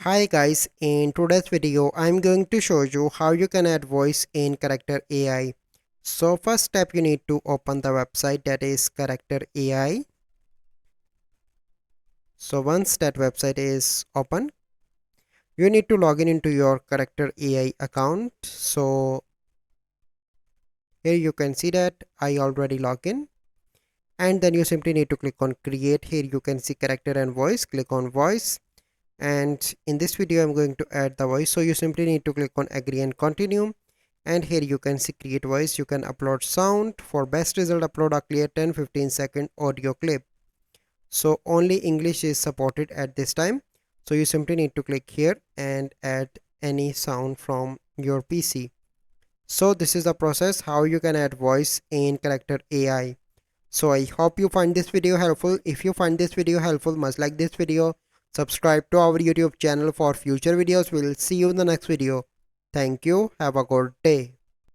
Hi guys, in today's video I'm going to show you how you can add voice in Character AI. So first step, you need to open the website, that is Character AI. So once that website is open, you need to log in into your Character AI account. So here you can see that I already log in, and then you simply need to click on create. Here you can see character and voice, click on voice. And in this video I'm going to add the voice, so you simply need to click on agree and continue. And here you can see create voice. You can upload sound. For best result, upload a clear 10-15 second audio clip. So only English is supported at this time, so you simply need to click here and add any sound from your PC. So this is the process how you can add voice in Character AI. So I hope you find this video helpful. If you find this video helpful, must like this video, subscribe to our YouTube channel for future videos. We'll see you in the next video. Thank you. Have a good day.